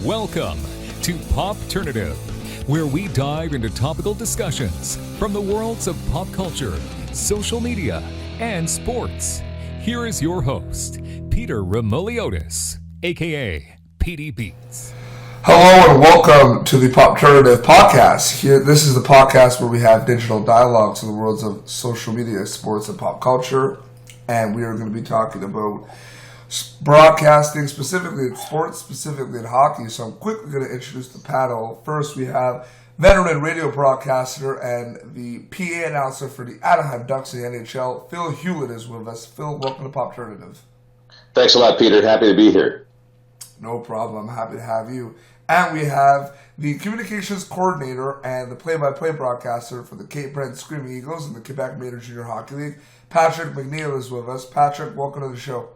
Welcome to Popternative, where we dive into topical discussions from the worlds of pop culture, social media, and sports. Here is your host, Peter Remoliotis, aka PD Beats. Hello and welcome to the Popternative podcast. This is the podcast where we have digital dialogues in the worlds of social media, sports, and pop culture. And we are going to be talking about broadcasting, specifically in sports, specifically in hockey. So I'm quickly going to introduce the panel. First, we have veteran radio broadcaster and the PA announcer for the Anaheim Ducks in the NHL, Phil Hulett, is with us. Phil, welcome to Popternative. Thanks a lot, Peter. Happy to be here. No problem. I'm happy to have you. And we have the communications coordinator and the play-by-play broadcaster for the Cape Breton Screaming Eagles and the Quebec Major Junior Hockey League. Patrick Mcneil is with us. Patrick, welcome to the show.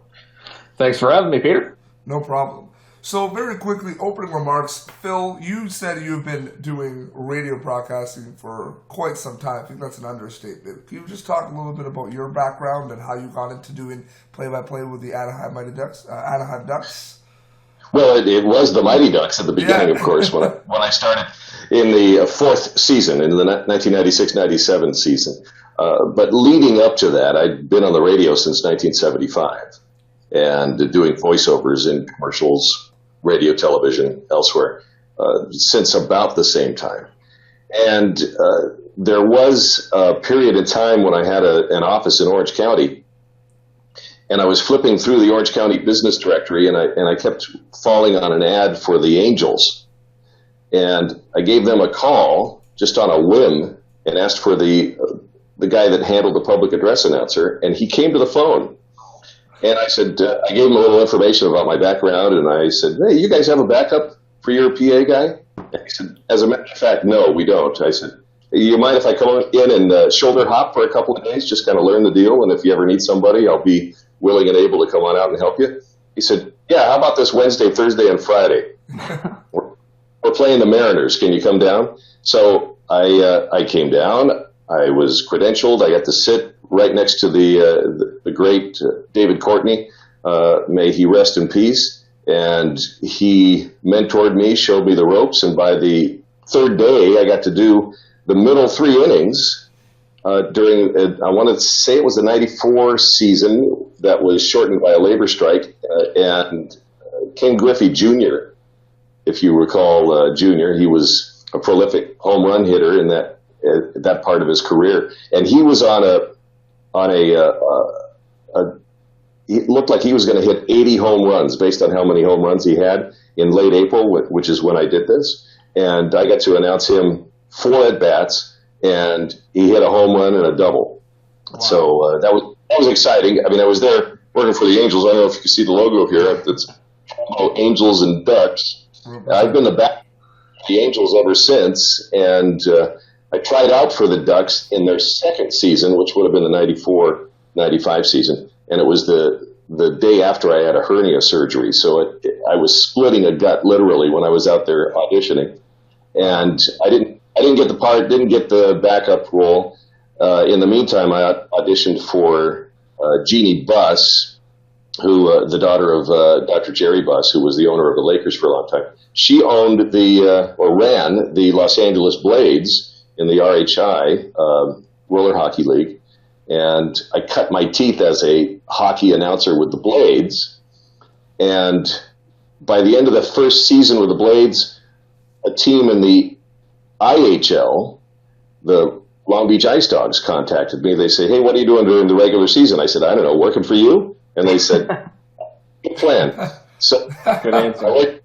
Thanks for having me, Peter. No problem. So very quickly, opening remarks. Phil, you said you've been doing radio broadcasting for quite some time. I think that's an understatement. Can you just talk a little bit about your background and how you got into doing play-by-play with the Anaheim Ducks? Well, it was the Mighty Ducks at the beginning, of course, when I started in the fourth season, in the 1996-97 season. But leading up to that, I'd been on the radio since 1975 and doing voiceovers in commercials, radio, television, elsewhere, since about the same time. And there was a period of time when I had an office in Orange County, and I was flipping through the Orange County business directory, and I kept falling on an ad for the Angels. And I gave them a call just on a whim and asked for the guy that handled the public address announcer, and he came to the phone. And I said, I gave him a little information about my background, and I said, hey, you guys have a backup for your PA guy? And he said, as a matter of fact, no, we don't. I said, you mind if I come in and shoulder hop for a couple of days, just kind of learn the deal, and if you ever need somebody, I'll be willing and able to come on out and help you? He said, yeah, how about this Wednesday, Thursday, and Friday? We're playing the Mariners. Can you come down? So I came down. I was credentialed. I got to sit right next to the great David Courtney. May he rest in peace. And he mentored me, showed me the ropes. And by the third day, I got to do the middle three innings during, I want to say it was the 94 season that was shortened by a labor strike. And Ken Griffey Jr., if you recall Jr., he was a prolific home run hitter in that part of his career. And he was it looked like he was going to hit 80 home runs based on how many home runs he had in late April, which is when I did this. And I got to announce him 4 at-bats, and he hit a home run and a double. Wow. So that was exciting. I mean, I was there working for the Angels. I don't know if you can see the logo here. It's Angels and Ducks. I've been the back of the Angels ever since, and I tried out for the Ducks in their second season, which would have been the 94-95 season, and it was the day after I had a hernia surgery. So I was splitting a gut literally when I was out there auditioning, and I didn't get the part, didn't get the backup role. In the meantime, I auditioned for Jeannie Buss, who the daughter of Dr. Jerry Buss, who was the owner of the Lakers for a long time. She owned ran the Los Angeles Blades in the RHI, Roller Hockey League. And I cut my teeth as a hockey announcer with the Blades. And by the end of the first season with the Blades, a team in the IHL, the Long Beach Ice Dogs, contacted me. They say, hey, what are you doing during the regular season? I said, I don't know, working for you? And they said, good plan. So, good answer.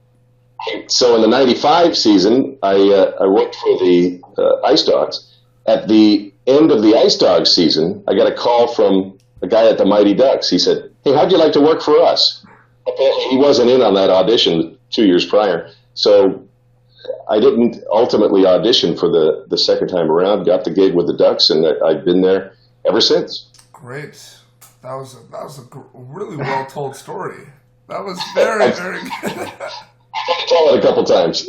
So in the 95 season, I worked for the Ice Dogs. At the end of the Ice Dogs season, I got a call from a guy at the Mighty Ducks. He said, hey, how'd you like to work for us? Apparently he wasn't in on that audition 2 years prior. So I didn't ultimately audition for the second time around, got the gig with the Ducks, and I've been there ever since. Great. That was a really well-told story. That was very, very good. I tell it a couple times.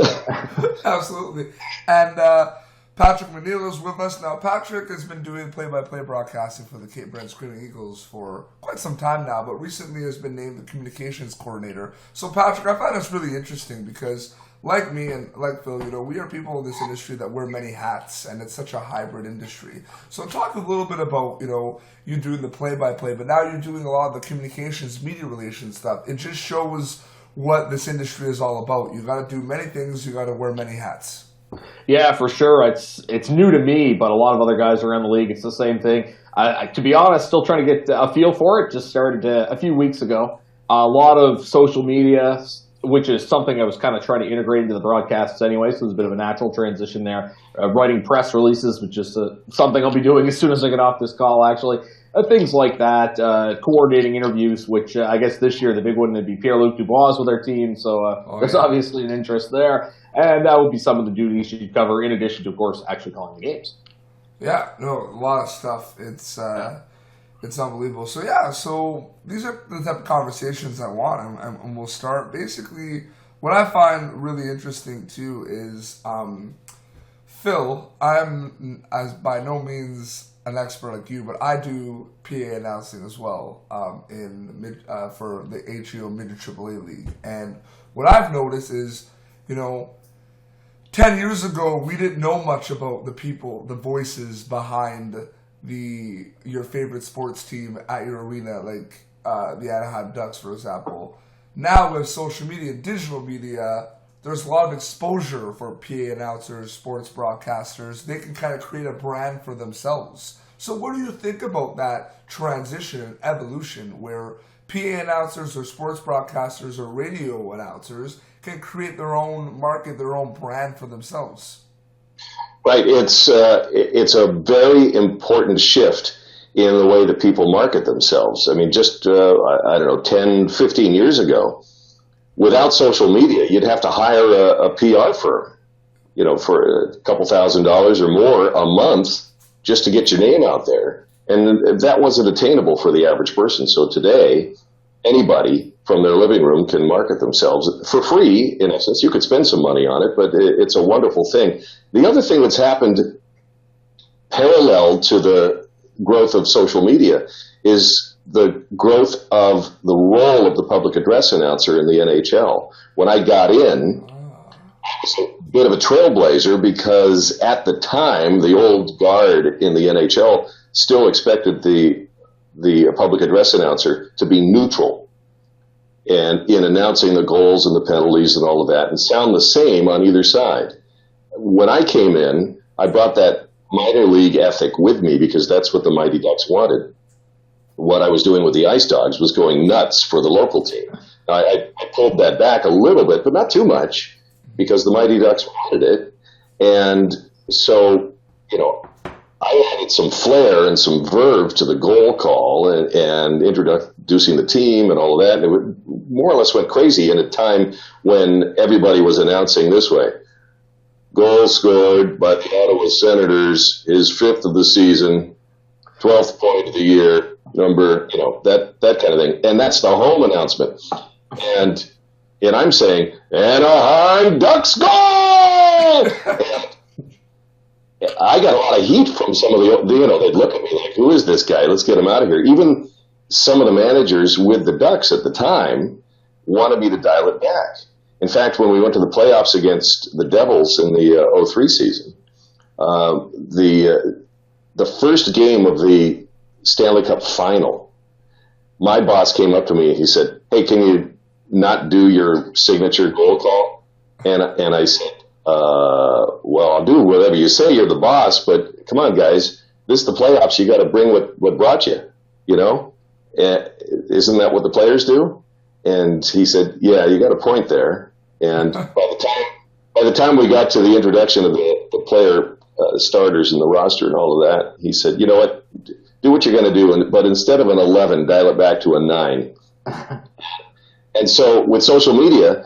Absolutely. And Patrick Mcneil is with us now. Patrick has been doing play-by-play broadcasting for the Cape Breton Screaming Eagles for quite some time now, but recently has been named the communications coordinator. So, Patrick, I find this really interesting because, like me and like Phil, we are people in this industry that wear many hats, and it's such a hybrid industry. So, talk a little bit about, you doing the play-by-play, but now you're doing a lot of the communications, media relations stuff. It just shows what this industry is all about. You got to do many things. You got to wear many hats. Yeah, for sure. It's new to me, but a lot of other guys around the league, it's the same thing. To be honest, still trying to get a feel for it. Just started a few weeks ago. A lot of social media, which is something I was kind of trying to integrate into the broadcasts anyway, so there's a bit of a natural transition there. Writing press releases, which is something I'll be doing as soon as I get off this call, actually. Things like that, coordinating interviews, which I guess this year the big one would be Pier-Luc with our team, so there's obviously an interest there. And that would be some of the duties you cover in addition to, of course, actually calling the games. Yeah, no, a lot of stuff. It's unbelievable. So these are the type of conversations I want, and we'll start. Basically, what I find really interesting too is, Phil, I'm as by no means an expert like you, but I do PA announcing as well for the HEO Mid AAA League. And what I've noticed is, 10 years ago, we didn't know much about the people, the voices behind your favorite sports team at your arena, like the Anaheim Ducks, for example. Now with social media, digital media, there's a lot of exposure for PA announcers, sports broadcasters. They can kind of create a brand for themselves. So what do you think about that transition and evolution where PA announcers or sports broadcasters or radio announcers can create their own market, their own brand for themselves? Right. It's a very important shift in the way that people market themselves. I mean, just, 10, 15 years ago, without social media, you'd have to hire a PR firm, for a couple $1,000s or more a month just to get your name out there. And that wasn't attainable for the average person. So today, anybody from their living room can market themselves for free. In essence, you could spend some money on it, but it's a wonderful thing. The other thing that's happened parallel to the growth of social media is the growth of the role of the public address announcer in the NHL. When I got in, I was a bit of a trailblazer because at the time, the old guard in the NHL still expected the public address announcer to be neutral and in announcing the goals and the penalties and all of that and sound the same on either side. When I came in, I brought that minor league ethic with me because that's what the Mighty Ducks wanted. What I was doing with the Ice Dogs was going nuts for the local team. I pulled that back a little bit, but not too much because the Mighty Ducks wanted it. And so, I added some flair and some verve to the goal call and introducing the team and all of that. And it more or less went crazy in a time when everybody was announcing this way. Goal scored by the Ottawa Senators, his 5th of the season, 12th point of the year, number, that kind of thing. And that's the home announcement. And I'm saying, Anaheim Ducks goal! I got a lot of heat from some of they'd look at me like, who is this guy? Let's get him out of here. Even some of the managers with the Ducks at the time wanted me to dial it back. In fact, when we went to the playoffs against the Devils in the 03 season, the first game of the Stanley Cup final, my boss came up to me and he said, hey, can you not do your signature goal call? And I said, well, I'll do whatever you say. You're the boss, but come on, guys. This is the playoffs. You got to bring what brought you, Isn't that what the players do? And he said, yeah, you got a point there. And by the time we got to the introduction of the player starters and the roster and all of that, he said, you know what? Do what you're going to do, but instead of an 11, dial it back to a 9. And so with social media,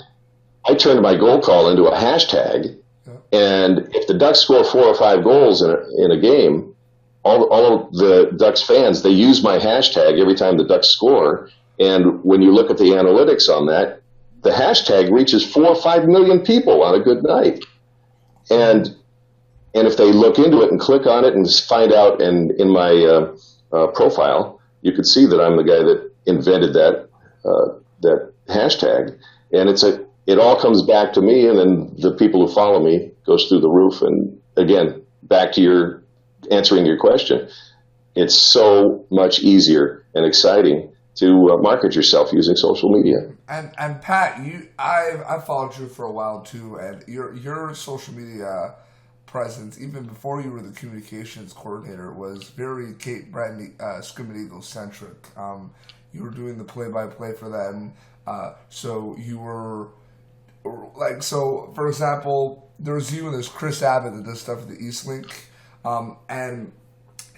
I turned my goal call into a hashtag, and if the Ducks score 4 or 5 goals in a game, all of the Ducks fans, they use my hashtag every time the Ducks score, and when you look at the analytics on that, the hashtag reaches 4 or 5 million people on a good night. And And if they look into it and click on it and find out, and in my profile, you could see that I'm the guy that invented that hashtag. And it all comes back to me, and then the people who follow me goes through the roof. And again, back to answering your question, it's so much easier and exciting to market yourself using social media. And Pat, I've followed you for a while too, and your social media presence, even before you were the communications coordinator, was very Cape Breton Screaming Eagles centric. You were doing the play-by-play for them, so you were like, so for example, there's you and there's Chris Abbott that does stuff at the East Link, and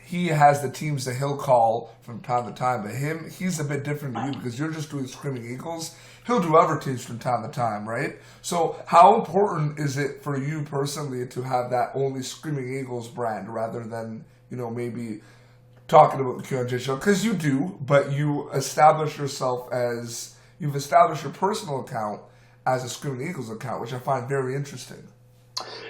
he has the teams that he'll call from time to time, but he's a bit different to you because you're just doing Screaming Eagles. He'll do other teams from time to time, right? So how important is it for you personally to have that only Screaming Eagles brand rather than, maybe talking about the QMJ show? Because you do, but you've established your personal account as a Screaming Eagles account, which I find very interesting.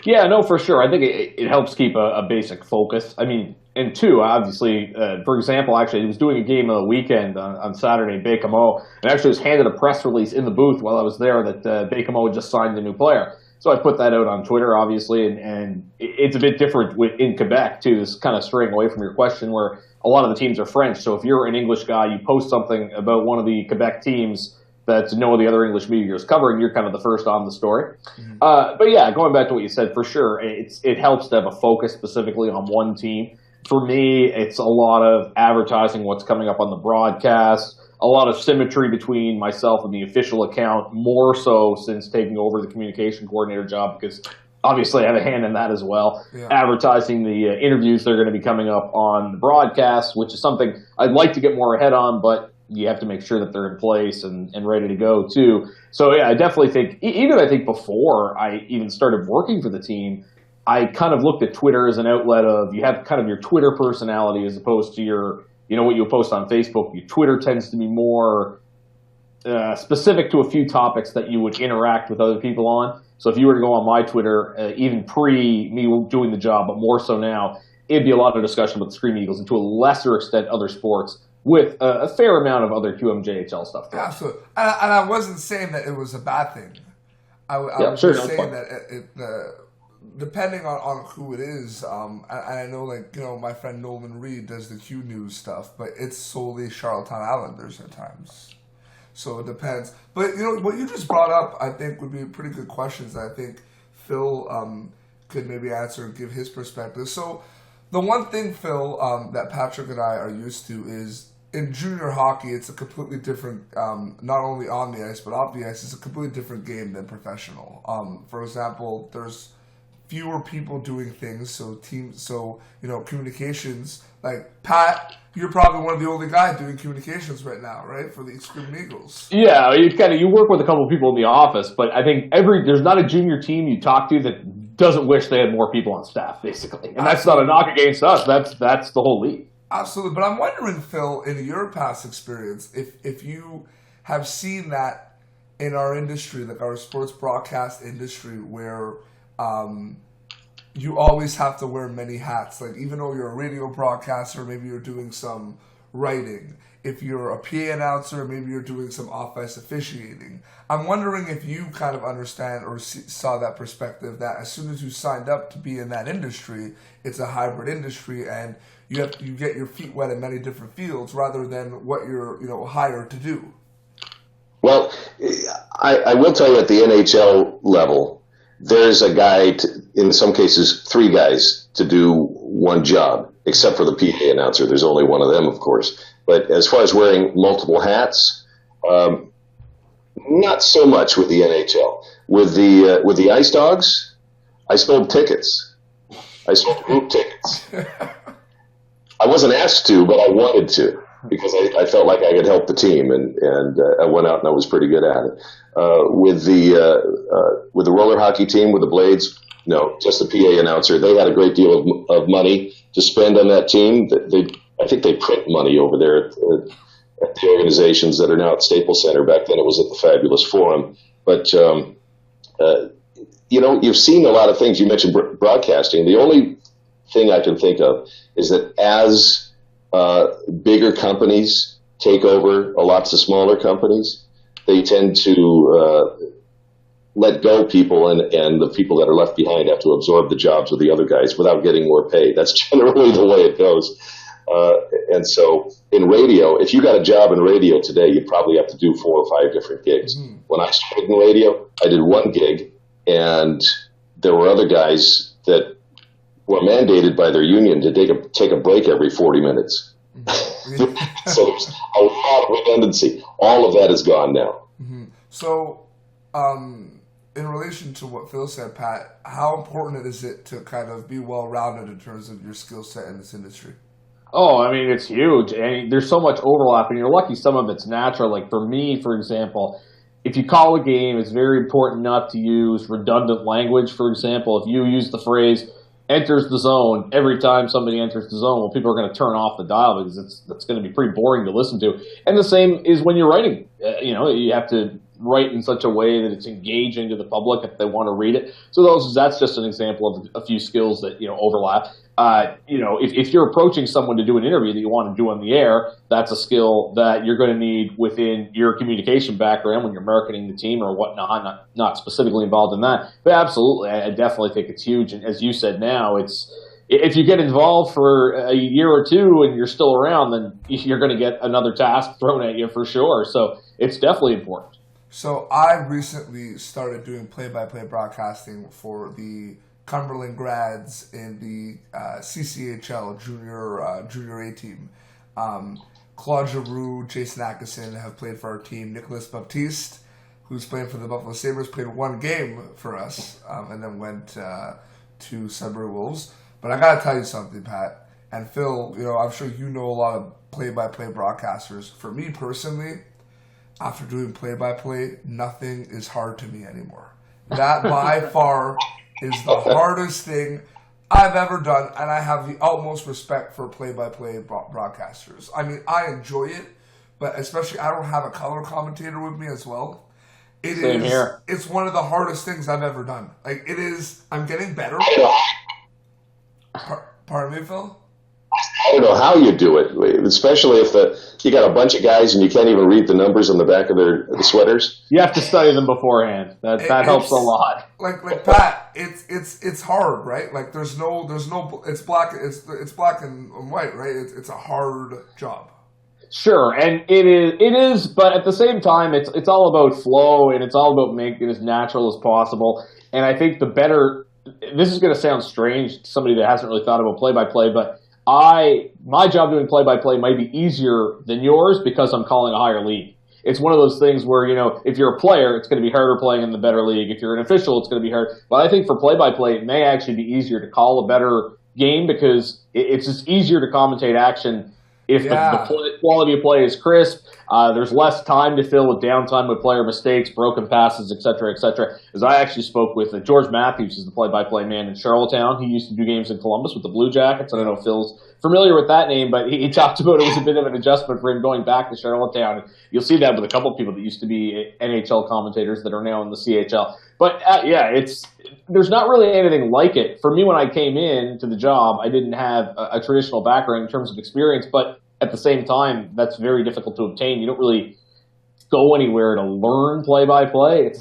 Yeah, no, for sure. I think it helps keep a basic focus. I mean, and two, obviously, for example, actually, I was doing a game of the weekend on Saturday, Baie-Comeau, and actually was handed a press release in the booth while I was there that Baie-Comeau had just signed a new player. So I put that out on Twitter, obviously, and it's a bit different in Quebec, too. This is kind of straying away from your question, where a lot of the teams are French. So if you're an English guy, you post something about one of the Quebec teams that no of the other English media is covering, you're kind of the first on the story. Mm-hmm. But yeah, going back to what you said, for sure, it helps to have a focus specifically on one team. For me, it's a lot of advertising what's coming up on the broadcast, a lot of symmetry between myself and the official account, more so since taking over the communication coordinator job, because obviously I have a hand in that as well. Yeah. Advertising the interviews that are going to be coming up on the broadcast, which is something I'd like to get more ahead on, but you have to make sure that they're in place and ready to go too. So yeah, I definitely think, I think before I even started working for the team, I kind of looked at Twitter as an outlet of, you have kind of your Twitter personality as opposed to your, what you post on Facebook. Your Twitter tends to be more specific to a few topics that you would interact with other people on. So if you were to go on my Twitter, even pre me doing the job, but more so now, it'd be a lot of discussion about the Screaming Eagles and to a lesser extent other sports, with a fair amount of other QMJHL stuff. Yeah, absolutely. And I wasn't saying that it was a bad thing. I was just saying that depending on who it is, and I know, my friend Nolan Reed does the Q News stuff, but it's solely Charlottetown Islanders at times. So it depends. But, what you just brought up, I think, would be pretty good questions that I think Phil could maybe answer and give his perspective. So the one thing, Phil, that Patrick and I are used to is, in junior hockey, it's a completely different, not only on the ice, but off the ice, it's a completely different game than professional. For example, there's fewer people doing things, so communications, like Pat, you're probably one of the only guys doing communications right now, right, for the Screaming Eagles. Yeah, you work with a couple of people in the office, but I think there's not a junior team you talk to that doesn't wish they had more people on staff, basically. And that's not a knock against us, that's the whole league. Absolutely, but I'm wondering, Phil, in your past experience, if you have seen that in our industry, like our sports broadcast industry, where you always have to wear many hats. Like, even though you're a radio broadcaster, maybe you're doing some writing. If you're a PA announcer, maybe you're doing some off-ice officiating. I'm wondering if you kind of understand or saw that perspective, that as soon as you signed up to be in that industry, it's a hybrid industry, and you get your feet wet in many different fields rather than what you're hired to do. Well, I will tell you, at the NHL level, there's a guy, in some cases, 3 guys to do one job, except for the PA announcer. There's only one of them, of course. But as far as wearing multiple hats, not so much with the NHL. With the Ice Dogs, I sold tickets. I sold group tickets. I wasn't asked to, but I wanted to, because I felt like I could help the team, and I went out and I was pretty good at it. With the roller hockey team, with the Blades, no, just the PA announcer. They had a great deal of money to spend on that team. I think they print money over there at the organizations that are now at Staples Center. Back then it was at the Fabulous Forum. But you've seen a lot of things. You mentioned broadcasting. The only thing I can think of is that as bigger companies take over lots of smaller companies, they tend to let go people, and the people that are left behind have to absorb the jobs of the other guys without getting more pay. That's generally the way it goes. And so in radio, if you got a job in radio today, you probably have to do 4 or 5 different gigs. Mm-hmm. When I started in radio, I did 1 gig, and there were other guys that were mandated by their union to take a break every 40 minutes. Mm-hmm. So there's a lot of redundancy. All of that is gone now. Mm-hmm. So in relation to what Phil said, Pat, how important is it to kind of be well-rounded in terms of your skill set in this industry? Oh, I mean, it's huge. And there's so much overlap, and you're lucky some of it's natural. Like for me, for example, if you call a game, it's very important not to use redundant language. For example, if you use the phrase enters the zone every time somebody enters the zone, well, people are going to turn off the dial because that's going to be pretty boring to listen to. And the same is when you're writing. You have to write in such a way that it's engaging to the public if they want to read it. So that's just an example of a few skills that overlap. If you're approaching someone to do an interview that you want to do on the air, that's a skill that you're going to need within your communication background when you're marketing the team or whatnot. Not specifically involved in that, but absolutely, I definitely think it's huge. And as you said, now if you get involved for a year or two and you're still around, then you're going to get another task thrown at you for sure. So it's definitely important. So I recently started doing play-by-play broadcasting for the Cumberland grads in the CCHL junior A team. Claude Giroux, Jason Atkinson have played for our team. Nicholas Baptiste, who's playing for the Buffalo Sabres, played 1 game for us and then went to Sudbury Wolves. But I got to tell you something, Pat, and Phil, I'm sure you know a lot of play-by-play broadcasters. For me personally, after doing play-by-play, nothing is hard to me anymore. That by far is the hardest thing I've ever done, and I have the utmost respect for play-by-play broadcasters. I mean, I enjoy it, but especially I don't have a color commentator with me as well. Same here. It's one of the hardest things I've ever done. Like, it is, I'm getting better. Pardon me, Phil? I don't know how you do it, especially if you got a bunch of guys and you can't even read the numbers on the back of their sweaters. You have to study them beforehand. That helps a lot. Like Pat, it's hard, right? Like there's no it's black and white, right? It's a hard job. Sure, and it is, but at the same time, it's all about flow and it's all about making it as natural as possible. And I think this is going to sound strange to somebody that hasn't really thought about play-by-play, but my job doing play-by-play might be easier than yours because I'm calling a higher league. It's one of those things where, if you're a player, it's going to be harder playing in the better league. If you're an official, it's going to be hard. But I think for play-by-play, it may actually be easier to call a better game because it's just easier to commentate action if the quality of play is crisp. There's less time to fill with downtime with player mistakes, broken passes, et cetera, et cetera. As I actually spoke with George Matthews, who's the play-by-play man in Charlottetown. He used to do games in Columbus with the Blue Jackets. I don't know if Phil's familiar with that name, but he talked about it was a bit of an adjustment for him going back to Charlottetown. You'll see that with a couple of people that used to be NHL commentators that are now in the CHL. But there's not really anything like it. For me, when I came in to the job, I didn't have a traditional background in terms of experience, but at the same time, that's very difficult to obtain. You don't really go anywhere to learn play-by-play.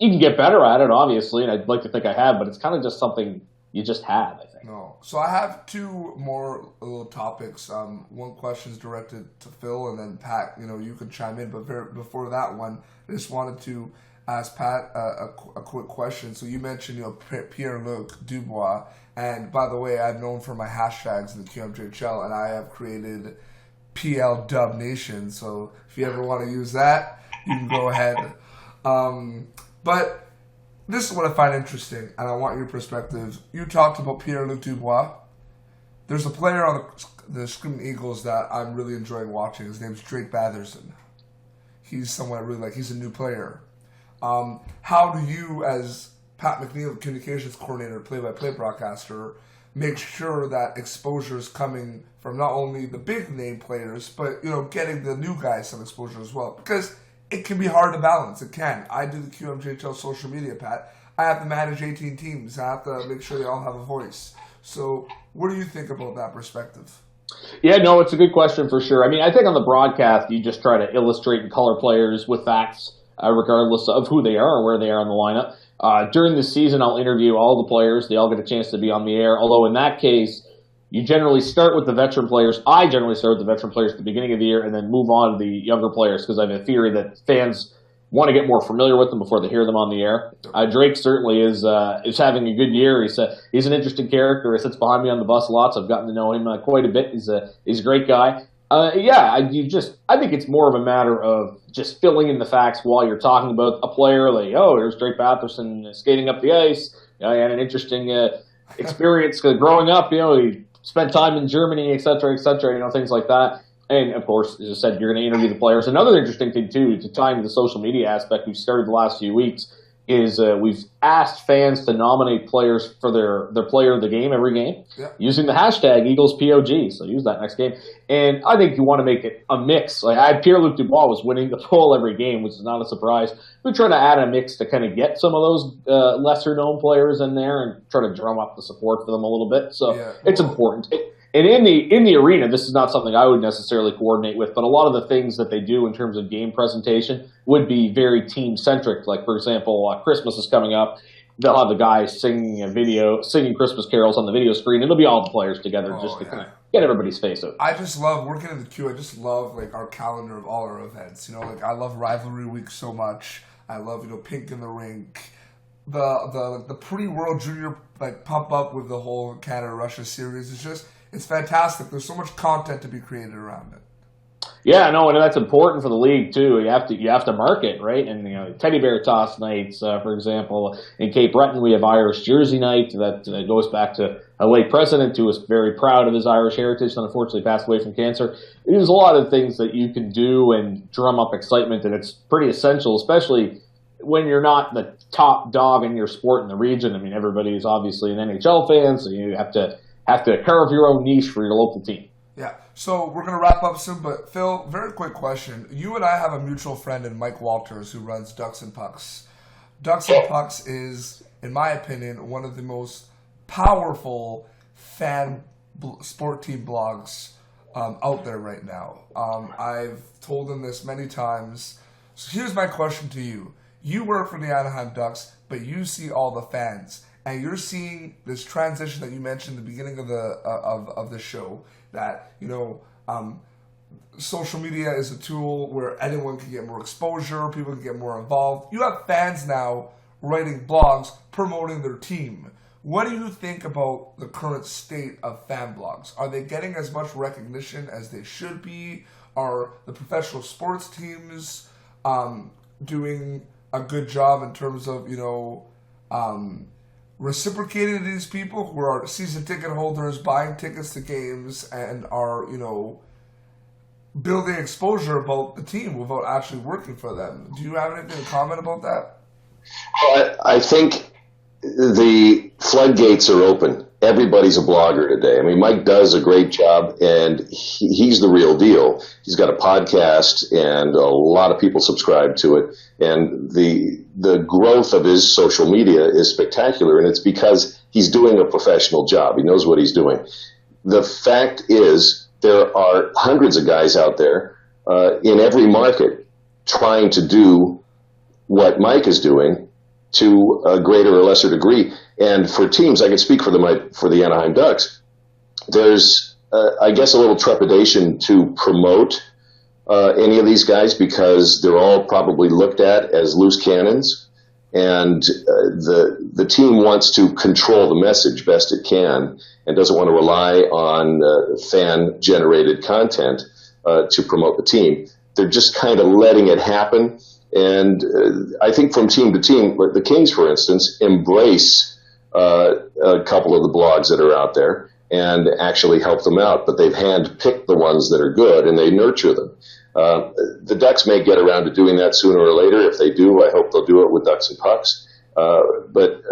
You can get better at it, obviously, and I'd like to think I have, but it's kind of just something you just have, I think. No. So I have 2 more little topics. One question is directed to Phil, and then Pat, you can chime in. But before that one, I just wanted to ask Pat a quick question. So you mentioned, Pier-Luc Dubois. And by the way, I've known for my hashtags in the QMJHL, and I have created PL Dub Nation. So if you ever want to use that, you can go ahead. But this is what I find interesting, and I want your perspective. You talked about Pier-Luc Dubois. There's a player on the Screaming Eagles that I'm really enjoying watching. His name's Drake Batherson. He's someone I really like. He's a new player. How do you, as Pat Mcneil, communications coordinator, play-by-play broadcaster, make sure that exposure is coming from not only the big name players, but getting the new guys some exposure as well? Because it can be hard to balance. It can. I do the QMJHL social media, Pat. I have to manage 18 teams. I have to make sure they all have a voice. So what do you think about that perspective? Yeah, no, it's a good question for sure. I mean, I think on the broadcast, you just try to illustrate and color players with facts, regardless of who they are or where they are in the lineup. During the season, I'll interview all the players. They all get a chance to be on the air. Although in that case, you generally start with the veteran players. I generally start with the veteran players at the beginning of the year and then move on to the younger players because I have a theory that fans want to get more familiar with them before they hear them on the air. Drake certainly is having a good year. He's an interesting character. He sits behind me on the bus lots. I've gotten to know him quite a bit. He's a great guy. I think it's more of a matter of just filling in the facts while you're talking about a player. Like, oh, there's Drake Batherson skating up the ice. He had an interesting experience growing up. He spent time in Germany, et cetera, things like that. And, of course, as I said, you're going to interview the players. Another interesting thing, too, to tie into the social media aspect we've started the last few weeks is we've asked fans to nominate players for their player of the game every game using the hashtag EaglesPOG. So use that next game. And I think you want to make it a mix. Like Pier-Luc Dubois was winning the poll every game, which is not a surprise. We're trying to add a mix to kind of get some of those lesser-known players in there and try to drum up the support for them a little bit. So it's important. And in the arena, this is not something I would necessarily coordinate with, but a lot of the things that they do in terms of game presentation would be very team-centric. Like, for example, Christmas is coming up. They'll have the guys singing Christmas carols on the video screen, and it'll be all the players together to kind of get everybody's face out. I just love working in the queue. I just love our calendar of all our events. I love Rivalry Week so much. I love Pink in the Rink. The pre-World Junior pump up with the whole Canada-Russia series is just. It's fantastic. There's so much content to be created around it. Yeah, no, and that's important for the league too. You have to market, right? And teddy bear toss nights, for example, in Cape Breton we have Irish Jersey Night that goes back to a late president who was very proud of his Irish heritage and unfortunately passed away from cancer. There's a lot of things that you can do and drum up excitement, and it's pretty essential, especially when you're not the top dog in your sport in the region. I mean, everybody is obviously an NHL fan, so you have to carve your own niche for your local team. Yeah. So we're going to wrap up soon, but Phil, very quick question. You and I have a mutual friend in Mike Walters who runs Ducks and Pucks. Ducks and Pucks is, in my opinion, one of the most powerful fan sport team blogs out there right now. I've told him this many times. So here's my question to you. You work for the Anaheim Ducks, but you see all the fans. And you're seeing this transition that you mentioned at the beginning of the show, that social media is a tool where anyone can get more exposure, people can get more involved. You have fans now writing blogs promoting their team. What do you think about the current state of fan blogs? Are they getting as much recognition as they should be? Are the professional sports teams doing a good job in terms of reciprocating to these people who are season ticket holders, buying tickets to games, and are, building exposure about the team without actually working for them? Do you have anything to comment about that? I think the floodgates are open. Everybody's a blogger today. I mean, Mike does a great job, and he's the real deal. He's got a podcast, and a lot of people subscribe to it. And the growth of his social media is spectacular, and it's because he's doing a professional job. He knows what he's doing. The fact is, there are hundreds of guys out there in every market trying to do what Mike is doing to a greater or lesser degree. And for teams, I can speak for the Anaheim Ducks, there's, I guess, a little trepidation to promote any of these guys because they're all probably looked at as loose cannons. And the team wants to control the message best it can and doesn't want to rely on fan-generated content to promote the team. They're just kind of letting it happen. And I think from team to team, the Kings, for instance, embrace a couple of the blogs that are out there and actually help them out. But they've hand-picked the ones that are good, and they nurture them. The Ducks may get around to doing that sooner or later. If they do, I hope they'll do it with Ducks and Pucks. But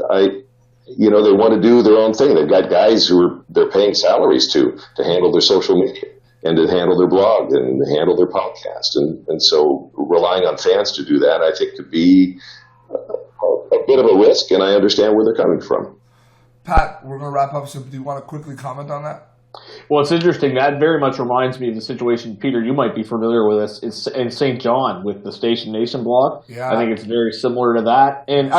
they want to do their own thing. They've got guys who they're paying salaries to handle their social media and to handle their blog and handle their podcast. And so relying on fans to do that, I think, could be a bit of a risk, and I understand where they're coming from. Pat, we're going to wrap up, so do you want to quickly comment on that? Well, it's interesting. That very much reminds me of the situation, Peter, you might be familiar with this. It's in St. John with the Station Nation blog. Yeah. I think it's very similar to that. And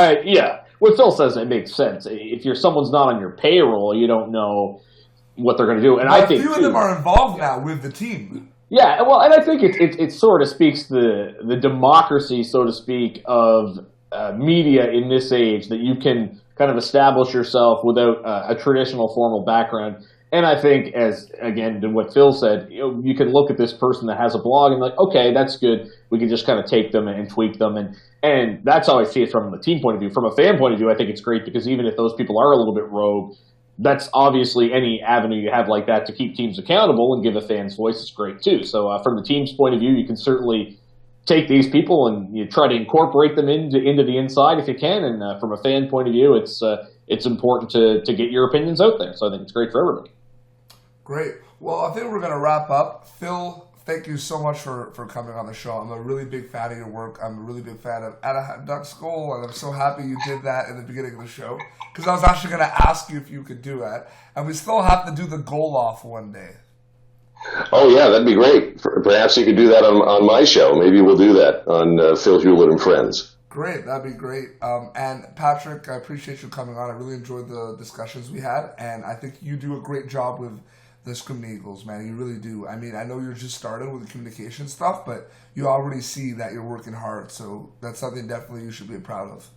what Phil says, it makes sense. If someone's not on your payroll, you don't know what they're going to do. And But I think a few of them are involved now with the team. Yeah, well, and I think it sort of speaks to the democracy, so to speak, of media in this age, that you can kind of establish yourself without a traditional formal background. And I think, as again to what Phil said, you can look at this person that has a blog and like, okay, that's good. We can just kind of take them and tweak them, and that's how I see it from the team point of view. From a fan point of view, I think it's great because even if those people are a little bit rogue, that's obviously any avenue you have like that to keep teams accountable and give a fan's voice is great too. So from the team's point of view, you can certainly take these people and you try to incorporate them into the inside if you can. And from a fan point of view, it's important to get your opinions out there. So I think it's great for everybody. Great. Well, I think we're going to wrap up. Phil, thank you so much for coming on the show. I'm a really big fan of your work. I'm a really big fan of Anaheim Ducks goal, and I'm so happy you did that in the beginning of the show because I was actually going to ask you if you could do that. And we still have to do the goal off one day. Oh, yeah, that'd be great. Perhaps you could do that on my show. Maybe we'll do that on Phil Hulett and Friends. Great, that'd be great. And Patrick, I appreciate you coming on. I really enjoyed the discussions we had, and I think you do a great job with the Screaming Eagles, man. You really do. I mean, I know you're just starting with the communication stuff, but you already see that you're working hard, so that's something definitely you should be proud of.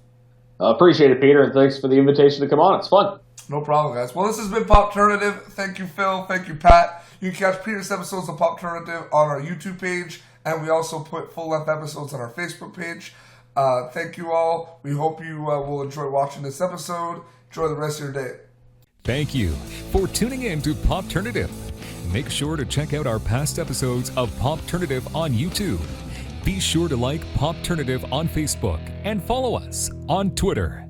Appreciate it, Peter, and thanks for the invitation to come on. It's fun. No problem, guys. Well, this has been Popternative. Thank you, Phil. Thank you, Pat. You can catch previous episodes of Popternative on our YouTube page, and we also put full-length episodes on our Facebook page. Thank you all. We hope you will enjoy watching this episode. Enjoy the rest of your day. Thank you for tuning in to Popternative. Make sure to check out our past episodes of Popternative on YouTube. Be sure to like Popternative on Facebook and follow us on Twitter.